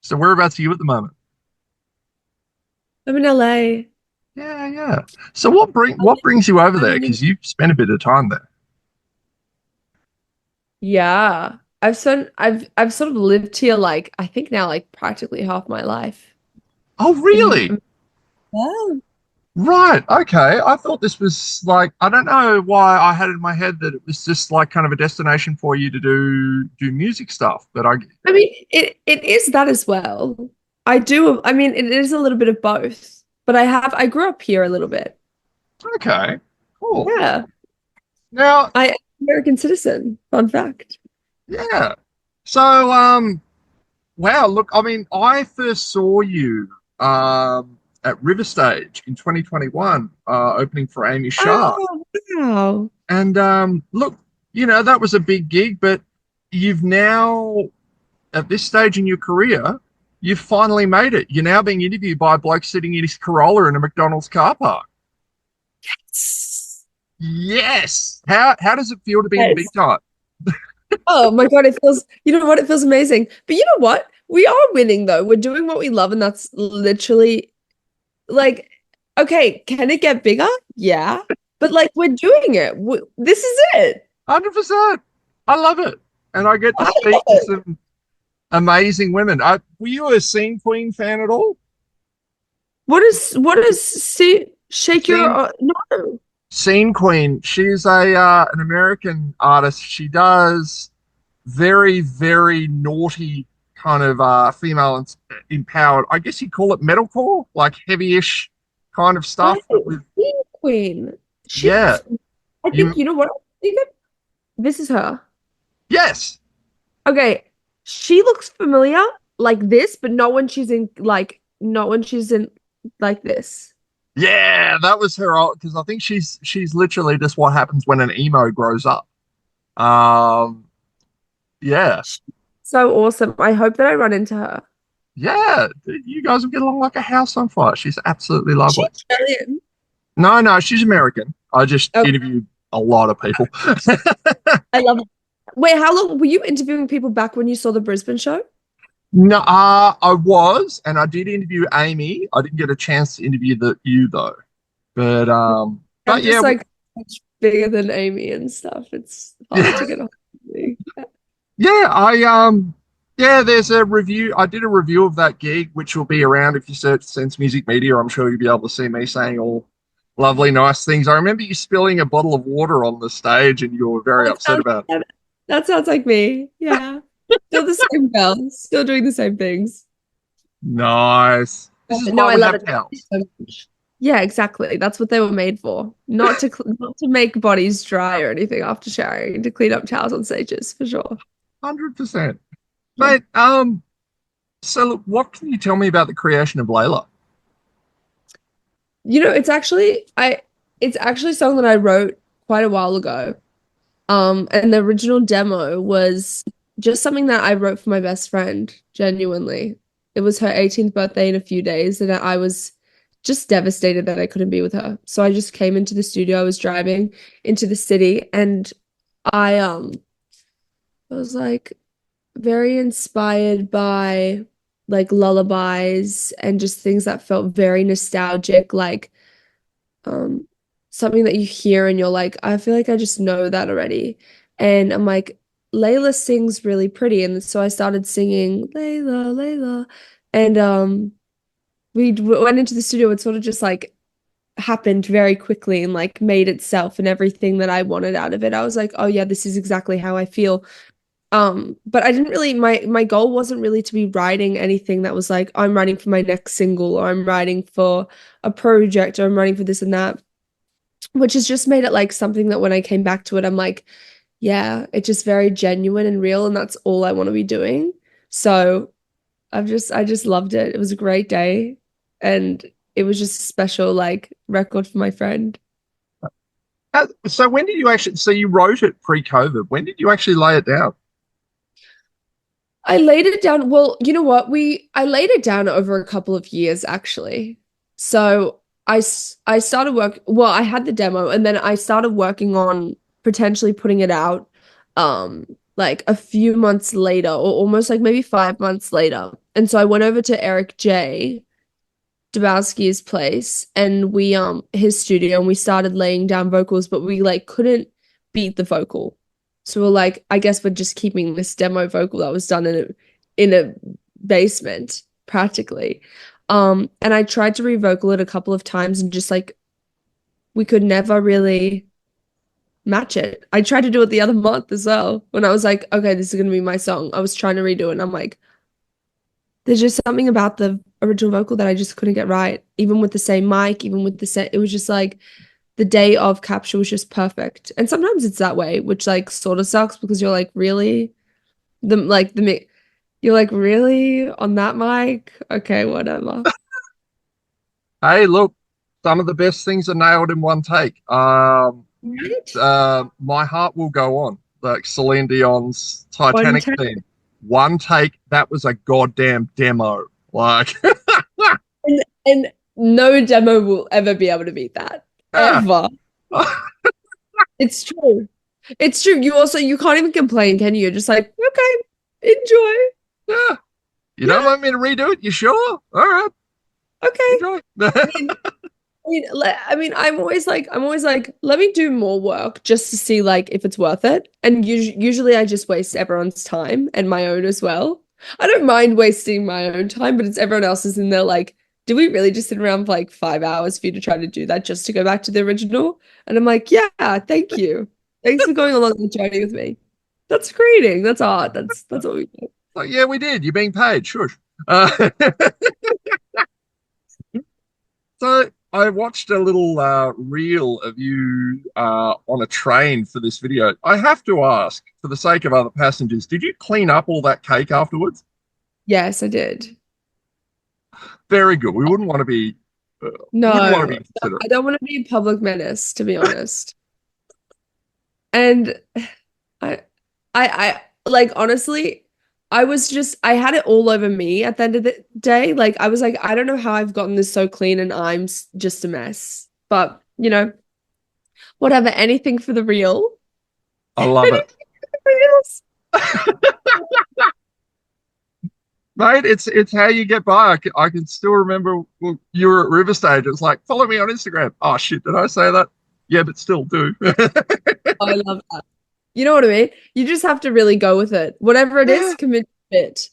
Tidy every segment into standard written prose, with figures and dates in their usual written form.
So whereabouts are you at the moment? I'm in LA. Yeah, yeah. So what brings you over there? Because you've spent a bit of time there. Yeah. I've sort of lived here like I think now like practically half my life. Oh, And really? yeah. Right. Okay. I thought this was like, I don't know why I had in my head that it was just like kind of a destination for you to do music stuff, but I I mean it is that as well. I mean it is a little bit of both, but I grew up here a little bit. okay. Cool. Yeah. Now, I'm American citizen. Fun fact. yeah. So wow, look, I mean, I first saw you at River Stage in 2021, opening for Amy Shark. Oh, wow. And look, that was a big gig, but you've now, at this stage in your career, you've finally made it. You're now being interviewed by a bloke sitting in his Corolla in a McDonald's car park. Yes. How does it feel to be in the big Yes. time? Oh my God, it feels, you know what? It feels amazing. But you know what? We are winning though. We're doing what we love, and that's literally like, okay, can it get bigger? Yeah. But like, we're doing it. This is it. 100%. I love it. And I get to I speak love to it. some amazing women. Were you a Scene Queen fan at all? What is see shake your Scene no. Scene Queen. She's a an American artist. She does very, very naughty kind of female empowered. I guess you'd call it metalcore, like heavy-ish kind of Right. stuff. But with Queen Queen. She yeah, looks I think you you know what? I think this is her. yes, Okay. She looks familiar like this, but not when she's in not when she's in like this. yeah, that was her because I think she's literally just what happens when an emo grows up. Um, yeah, So awesome. I hope that I run into her. yeah, you guys will get along like a house on fire. She's absolutely Is she lovely. Australian? No, no, she's American. I just Okay. interviewed a lot of people. I love it. Wait, how long were you interviewing people back when you saw the Brisbane show? No, I was, and I did interview Amy. I didn't get a chance to interview you though. But I'm yeah, just like much bigger than Amy and stuff. It's hard yeah, to get on. Me. yeah. Yeah. There's a review. I did a review of that gig, which will be around if you search Sense Music Media. I'm sure you'll be able to see me saying all lovely, nice things. I remember you spilling a bottle of water on the stage, and you were very That upset sounds, about it. that sounds like me. Yeah. Still the same girl, still doing the same things. Nice. This is No, why I we love have it towels. so much. Yeah, exactly. That's what they were made for. Not to make bodies dry or anything after showering, to clean up towels on stages for sure. 100%. Yeah. Mate, so look, what can you tell me about the creation of Layla? You know, it's actually a song that I wrote quite a while ago. And the original demo was just something that I wrote for my best friend, genuinely. It was her 18th birthday in a few days, and I was just devastated that I couldn't be with her. So I just came into the studio. I was driving into the city, and I was like very inspired by like lullabies and just things that felt very nostalgic, like um something that you hear and you're like, I feel like I just know that already. And I'm like, Layla sings really pretty. And so I started singing Layla, Layla. And went into the studio. It sort of just like happened very quickly and like made itself and everything that I wanted out of it. I was like, oh yeah, this is exactly how I feel. But I didn't really my goal wasn't really to be writing anything that was like, I'm writing for my next single or I'm writing for a project or I'm writing for this and that, which has just made it like something that when I came back to it, I'm like, yeah, it's just very genuine and real, and that's all I want to be doing. So I just loved it. It was a great day, and it was just a special like record for my friend. So when did you actually, so you wrote it pre-COVID. When did you actually lay it down? I laid it down. Well, you know what? I laid it down over a couple of years actually. So I started well, I had the demo and then I started working on potentially putting it out like a few months later or almost like maybe 5 months later. And so I went over to Eric J. Dabowski's place and we his studio and we started laying down vocals, but we like couldn't beat the vocal. So we're like, I guess we're just keeping this demo vocal that was done in a basement, practically. And I tried to revocal it a couple of times and just like we could never really match it. I tried to do it the other month as well when I was like, okay, this is gonna be my song. I was trying to redo it and I'm like, there's just something about the original vocal that I just couldn't get right. Even with the same mic, even with the set, it was just like the day of capture was just perfect. And sometimes it's that way, which like sort of sucks because you're like, really? You're like, really on that mic? Okay, whatever. Hey, look, some of the best things are nailed in one take. Right? My Heart Will Go On, like Celine Dion's One Titanic time. theme. One take, that was a goddamn demo. Like, And no demo will ever be able to beat that. yeah. Ever. It's true. It's true. You can't even complain, can you? You're just like, okay, enjoy. Yeah. You don't Yeah, want me to redo it? You sure? All right, okay. enjoy. I mean, I'm always like, let me do more work just to see like if it's worth it. And usually I just waste everyone's time and my own as well. I don't mind wasting my own time, but it's everyone else's and they're like, do we really just sit around for like 5 hours for you to try to do that just to go back to the original? And I'm like, yeah, thank you. Thanks for going along the journey with me. That's creating. That's art. That's what we do. Like, yeah, we did. You're being paid. Shush. Uh, so I watched a little reel of you on a train for this video. I have to ask, for the sake of other passengers, did you clean up all that cake afterwards? Yes, I did. Very good. We wouldn't want to be, No, wouldn't want to be considerate. I don't want to be a public menace, to be honest. And I, I like honestly, I had it all over me at the end of the day. Like I was like, I don't know how I've gotten this so clean and just a mess. But whatever, anything for the real. I love Anything it. for the reals. Mate, it's how you get by. I can still remember you were at River Stage. It's like, follow me on Instagram. Oh shit, did I say that? Yeah, but still do. I love that. You know what I mean? You just have to really go with it. Whatever it is, Yeah. commit to it.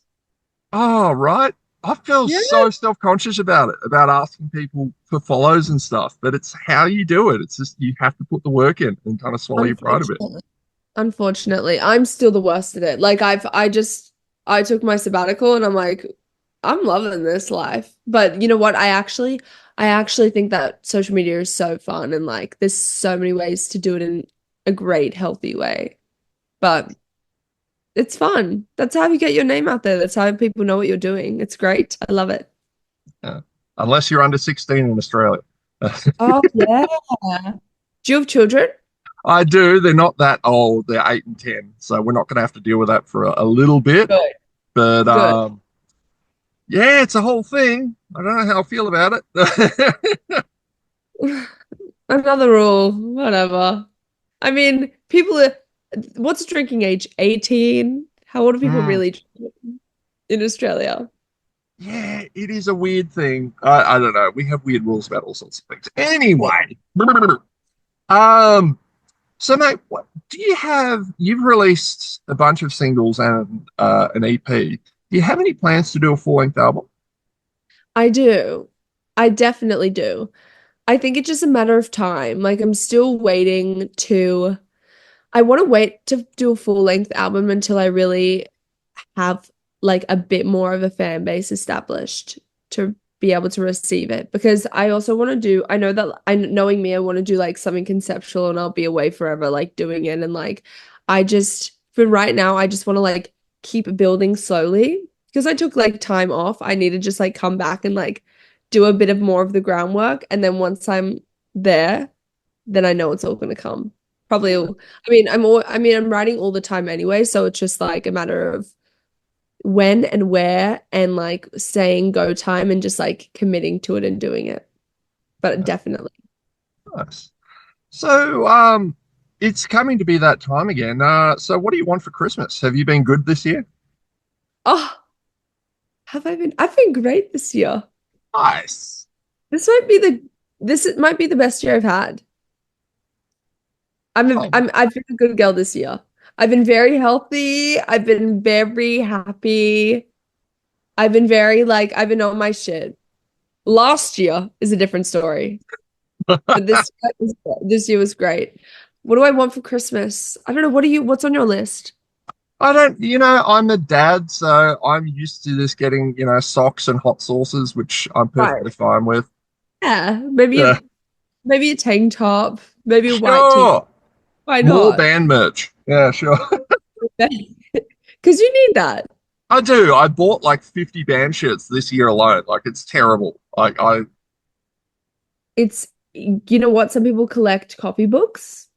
Oh, right. I feel Yeah, so self-conscious about it, about asking people for follows and stuff, but it's how you do it. It's just you have to put the work in and kind of swallow your pride a bit. unfortunately. Unfortunately, I'm still the worst at it. Like I took my sabbatical and I'm like, I'm loving this life. But you know what? I actually think that social media is so fun and like there's so many ways to do it in a great, healthy way. But it's fun. That's how you get your name out there. That's how people know what you're doing. It's great. I love it. Yeah. Unless you're under 16 in Australia. Oh yeah. Do you have children? I do. They're not that old. They're 8 and 10. So we're not going to have to deal with that for a little bit. Good. But Good. yeah, it's a whole thing. I don't know how I feel about it. Another rule, whatever. I mean, what's drinking age? 18? How old are people Hmm. really drinking in Australia? Yeah, it is a weird thing. I don't know. We have weird rules about all sorts of things. Yeah. Anyway, um, so mate, what do you have? You've released a bunch of singles and an EP. Do you have any plans to do a full-length album? I do. I definitely do. I think it's just a matter of time. Like I'm still waiting to I want to wait to do a full-length album until I really have like a bit more of a fan base established to be able to receive it because I also want to do I know that I knowing me I want to do like something conceptual and I'll be away forever like doing it and like I just for right now I just want to like keep building slowly because I took like time off I need to just like come back and like do a bit of more of the groundwork and then once I'm there then I know it's all going to come probably I'm writing all the time anyway so it's just like a matter of when and where and like saying go time and just like committing to it and doing it. But definitely. Nice. So, it's coming to be that time again. So what do you want for Christmas? Have you been good this year? Oh, Have I been? I've been great this year. Nice. This might be the might be the best year I've had. Oh, I've been a good girl this year. I've been very healthy. I've been very happy. I've been very like I've been on my shit. Last year is a different story, but this year was great. What do I want for Christmas? I don't know. What's on your list? I don't, I'm a dad, so I'm used to just getting, socks and hot sauces, which I'm Right. perfectly fine with. Yeah, Yeah. maybe a tank top, maybe a white tee. Sure. Why More not? band merch. Yeah, sure. Because you need that. I do. I bought like 50 band shirts this year alone. Like it's terrible. Like It's you know what? Some people collect copybooks.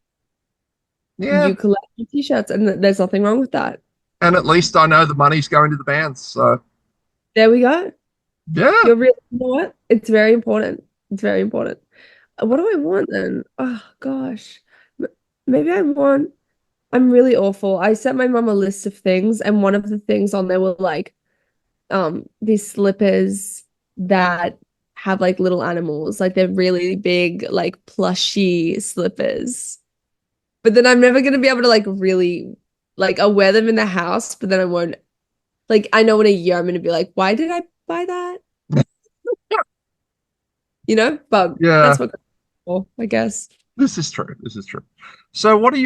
yeah, You collect t-shirts, and there's nothing wrong with that. and at least I know the money's going to the bands. So There we go. yeah. You know what? It's very important. It's very important. What do I want then? Oh gosh. M- Maybe I'm really awful. I sent my mom a list of things, and one of the things on there were like these slippers that have like little animals, like they're really big, like plushy slippers. But then I'm never gonna be able to like really like I'll wear them in the house, but then I won't like I know in a year I'm gonna be like, why did I buy that? But Yeah, that's what I guess. this is true. This is true. So what's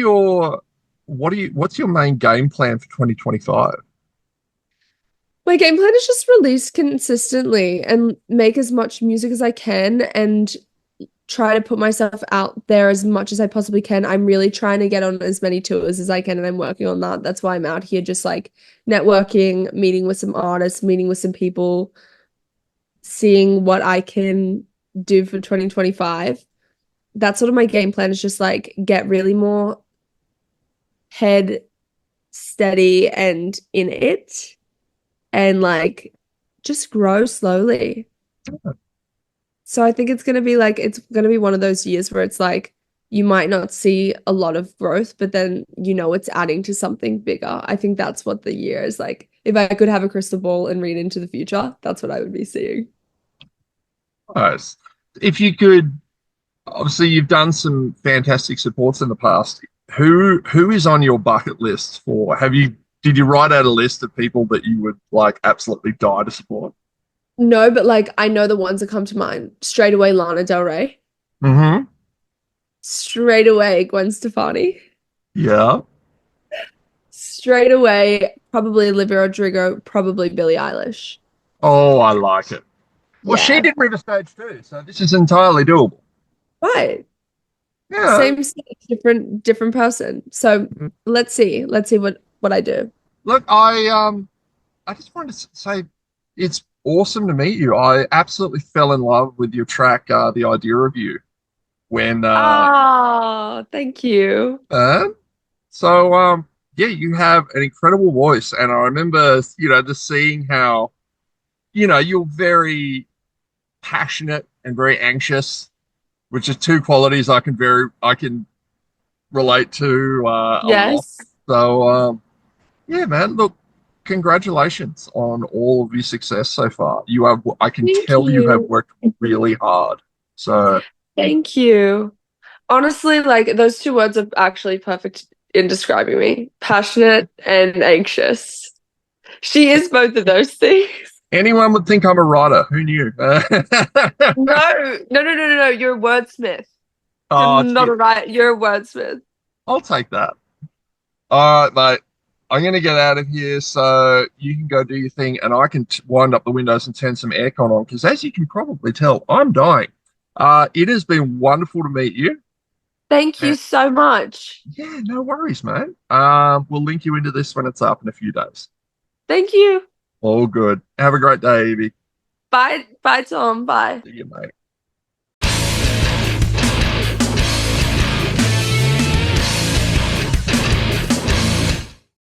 your main game plan for 2025? My game plan is just release consistently and make as much music as I can and try to put myself out there as much as I possibly can. I'm really trying to get on as many tours as I can, and I'm working on that. That's why I'm out here just like networking, meeting with some artists, meeting with some people, seeing what I can do for 2025. That's sort of my game plan is just like get really more head steady and in it and like just grow slowly. So I think it's gonna be one of those years where it's like you might not see a lot of growth, but then it's adding to something bigger. I think that's what the year is like. If I could have a crystal ball and read into the future, that's what I would be seeing. Nice. If you could, obviously you've done some fantastic supports in the past. Who is on your bucket list for? Did you write out a list of people that you would like absolutely die to support? No, but like I know the ones that come to mind. Straight away, Lana Del Rey. Mm-hmm. Straight away, Gwen Stefani. Yeah. Straight away, probably Olivia Rodrigo, probably Billie Eilish. Oh, I like it. Well, she Yeah. did River Stage too, so this is entirely doable. Right. Yeah. Same stage, different person. So let's see what I do. Look, I just wanted to say it's awesome to meet you. I absolutely fell in love with your track, The Idea of You, when Oh, thank you. uh, so yeah, you have an incredible voice, and I remember, just seeing how, you're very passionate and very anxious, which are two qualities I can relate to a lot. Yes. So yeah, man, look, congratulations on all of your success so far. I can Thank tell you have you. worked really hard. So Thank you. Honestly, like those two words are actually perfect in describing me. Passionate and anxious. She is both of those things. anyone would think I'm a writer. Who knew? No. You're a wordsmith. You're Oh, not a writer. You're a wordsmith. I'll take that. All right, mate. I'm going to get out of here so you can go do your thing and I can wind up the windows and turn some aircon on because, as you can probably tell, I'm dying. It has been wonderful to meet you. Thank you And so much. yeah, no worries, man. We'll link you into this when it's up in a few days. Thank you. All good. Have a great day, Evie. Bye, bye, Tom. Bye. See you, mate.